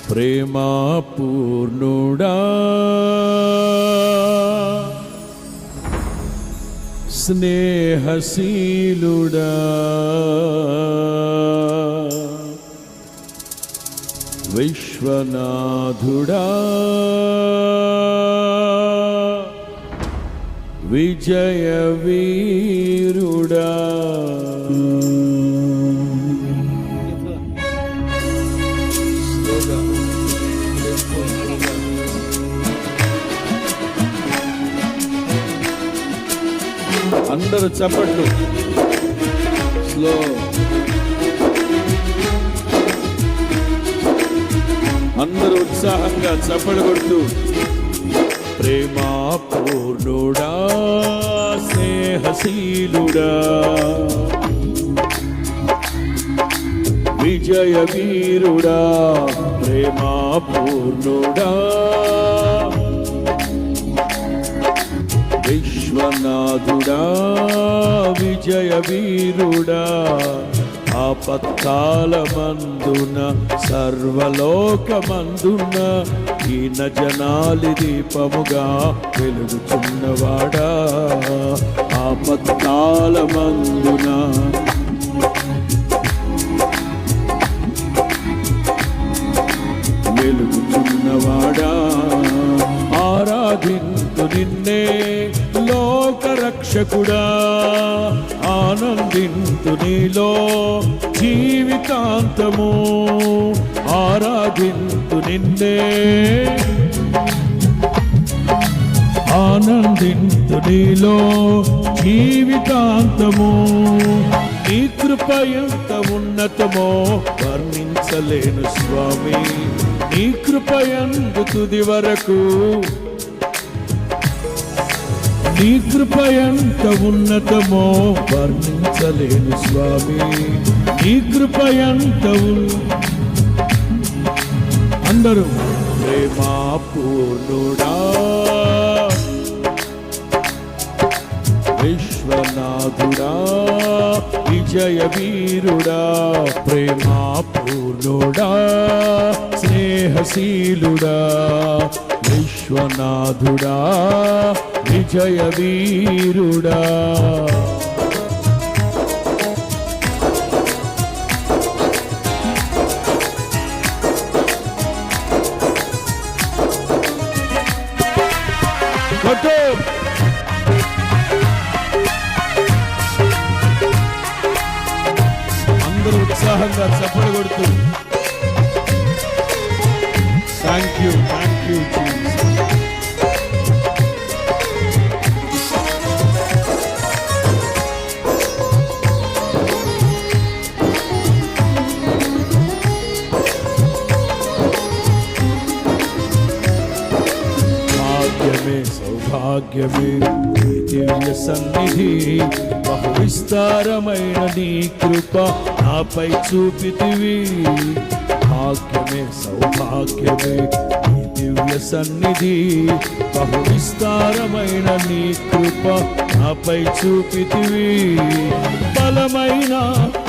ప్రేమా పూర్ణుడా స్నేహశీలుడా విశ్వనాథుడా విజయ వీరుడా అందరూ చప్పట్లు స్లో. అందరూ ఉత్సాహంగా చప్పట్లు కొడుతూ ప్రేమా పూర్ణుడా స్నేహశీలుడా విజయ వీరుడా ప్రేమా పూర్ణుడా విశ్వనాథుడా విజయ వీరుడా ఆపత్కాలమందున సర్వలోకమందున ఈన జనాలి దీపముగా వెలుగుచున్నవాడా ఆపత్కాలమందున వెలుగుచున్నవాడా ఆరాధింతు నిన్నే లోకరక్షకుడా ఆనందింతు నీలో జీవితాంతము ఆరాధింతు నిన్నే ఆనందింతు నీలో జీవితాంతము నీ కృప ఎంత ఉన్నతమో వర్ణించలేను స్వామి నీ కృప ఎంత తుది వరకు నీ కృప ఎంత ఉన్నతమో వర్ణించలేను స్వామి నీ కృప ఎంత అందరూ ప్రేమా పూర్ణుడా విశ్వనాథుడా విజయ వీరుడా ప్రేమా పూర్ణుడా స్నేహశీలుడా విశ్వనాథుడా విజయ వీరుడా అందరూ ఉత్సాహంగా చప్పట్లు కొడుతూ థ్యాంక్ యూ సౌభాగ్యమే దివ్య సన్నిధి బహు విస్తారమైన నీ కృప నాపై చూపితివి భాగ్యమే సౌభాగ్యమే దివ్య సన్నిధి బహు విస్తారమైన నీ కృప నాపై చూపితివి బలమైన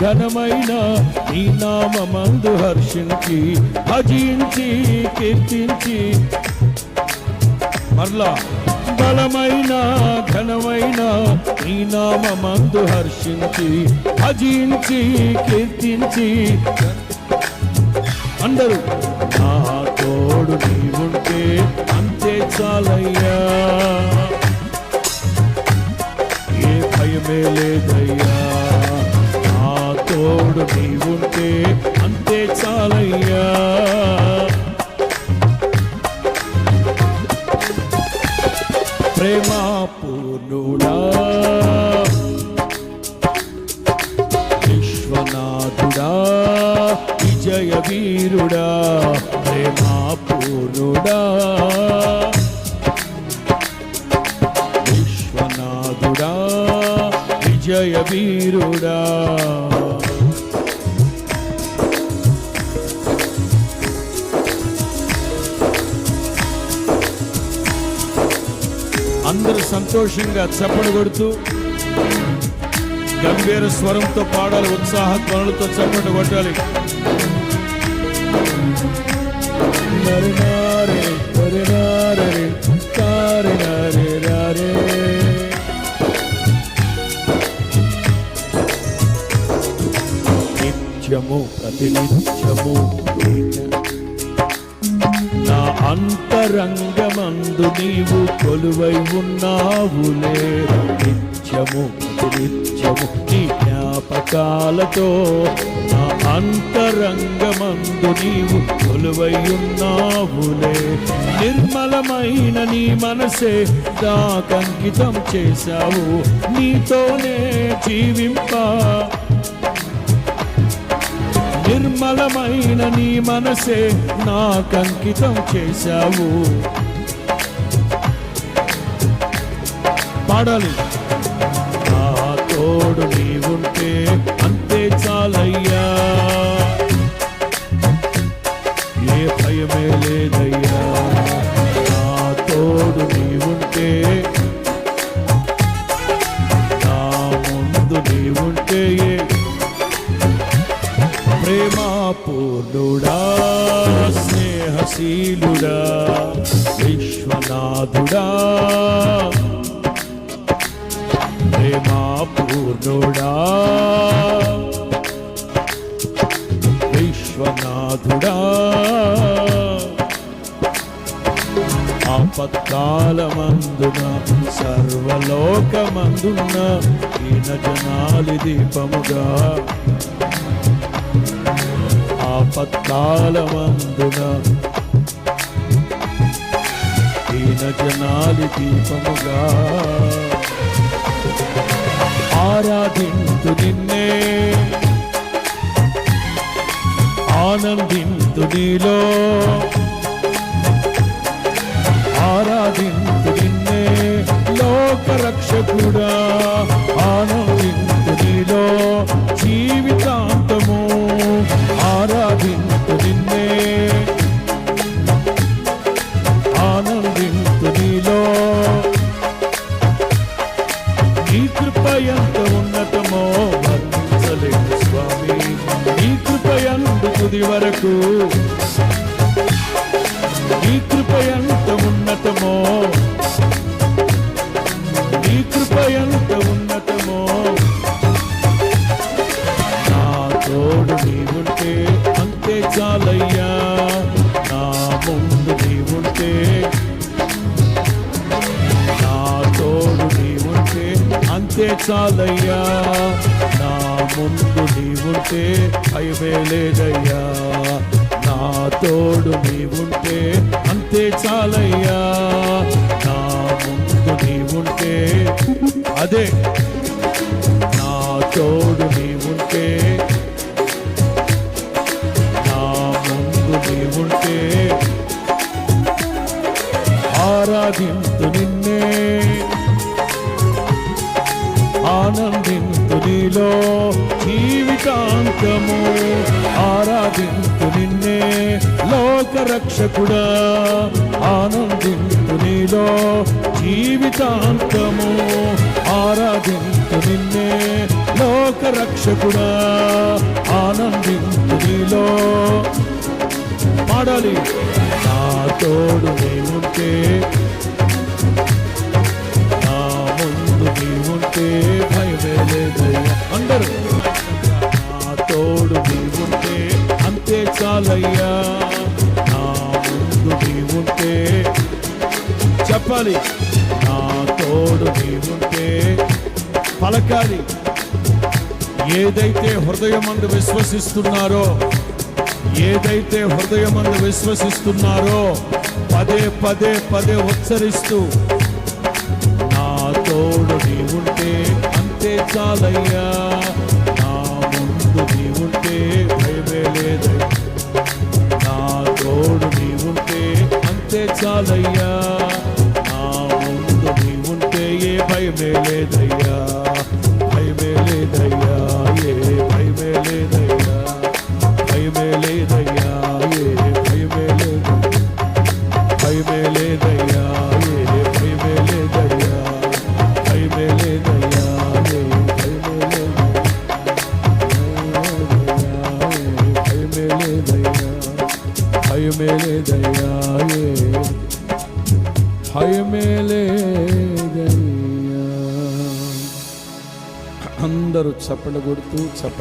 ఘనమైన నీ నామమందు హర్షించి భజించి కీర్తించి మరలా బలమైన ఘనమైన నీ నామమందు హర్షించి భజించి కీర్తించి అందరూ నా తోడు నీవుంటే అంతే చాలయ్యా ఏ భయమే లేదయ్యా నా తోడు నీవుంటే అంతే చాలయ్యా ప్రేమా పూర్ణుడా విశ్వనాథుడా విజయ వీరుడా ప్రేమా పూర్ణుడా విశ్వనాథుడా విజయ వీరుడా అందరూ సంతోషంగా చప్పట్లు కొడుతూ గంభీర స్వరంతో పాడాలి, ఉత్సాహ ధ్వనులతో చప్పట్లు కొట్టాలి. నిత్యము ప్రతినిత్యము నా అంతరంగమందు నీవు కొలువై ఉన్నావులే. నిత్యము ప్రతినిత్యము నీ జ్ఞాపకాలతో నా అంతరంగమందు నీవు కొలువై ఉన్నావులే. నిర్మలమైన నీ మనసే నాకంకితం చేశావు, నీతోనే జీవింప. నిర్మలమైన నీ మనసే నాకంకితం చేశావు. పాడాలి. నా తోడు నీవుంటే అంతే చాలయ్యా, ఏ భయమే లేదయ్యా. నా తోడు నీవుంటే, నా ముందు నీవుంటే, ప్రేమాపూర్ణుడా స్నేహశీలుడా విశ్వనాథుడా. ప్రేమాపూర్ణుడా విశ్వనాథుడా. ఆపత్కాలమందున సర్వలోకమందున్న ఈన జనాలి దీపముగా. ఆపత్కాలమందున ఈన జనాలి దీపముగా. ఆరాధింతు నిన్నే, ఆనందింతు నీలో. ఆరాధింతు నిన్నే లోకరక్షకుడా, ఆనందింతు నీలో జీవితాంతము. ఆరాధింతు నిన్నే, ఆనందింతు నీలో. నీ కృప ఎంత ఉన్నతమో వర్ణించలేము స్వామి, నీ కృప ఎంత తుది వరకు. నీ కృప ఎంత ఉన్నతమో, నీ కృప ఎంత ఉన్నతమో. నా తోడు నీవుంటే అంతే చాలయ్యా, నా ముందు నీవుంటే. నా తోడు నీవుంటే అంతే చాలయ్యా, నా ముందు నీవుంటే భయమే లేదయ్యా. నా తోడు నీవుంటే అంతే చాలయ్యా, నా ముందు నీవుంటే. అదే నా తోడు నీవుంటే, నా ముందు నీవుంటే. ఆరాధింతు నిన్నే, ఆనందింతు నీలో జీవితాంతము. ఆరాధింతు నిన్నే లోకరక్షకుడా, ఆనందింతు నీలో జీవితాంతము. ఆరాధింతు నిన్నే లోకరక్షకుడా, ఆనందింతు నీలో. పాడాలి. నా తోడు నీవుంటే, నా ముందు నీవుంటే భయమే లేదయ్యా. అందరూ నా తోడు నీవుంటే అంతే చాలయ్యా, నా ముందు నీవుంటే. చెప్పాలి. నా తోడు నీవుంటే పలకాలి. ఏదైతే హృదయమందు విశ్వసిస్తున్నారో, ఏదైతే హృదయమందు విశ్వసిస్తున్నారో పదే పదే పదే ఉచ్చరిస్తూ నా తోడు నీవుంటే అంతే చాలయ్యా, నా ముందు నీవుంటే భయమే లేదయ్యా. నా తోడు నీవుంటే అంతే చాలయ్యా, నా ముందు నీవుంటే ఏ భయమే లేదయ్యా. భయమే లేదయ్యా, ఏ భయమే లేదయ్యా. భయమే లేదయ్యా, ఏ భయమే లేదు. భయమే లేదయ్యా, ఏ భయమే లేదయ్యా. భయమే లేదయ్యా, ఏ భయమే లేదు. భయమే లేదయ్యా, భయమే లేదయ్యా, భయమే లేదయ్యా. అందరూ చప్పట్లు కొడుతూ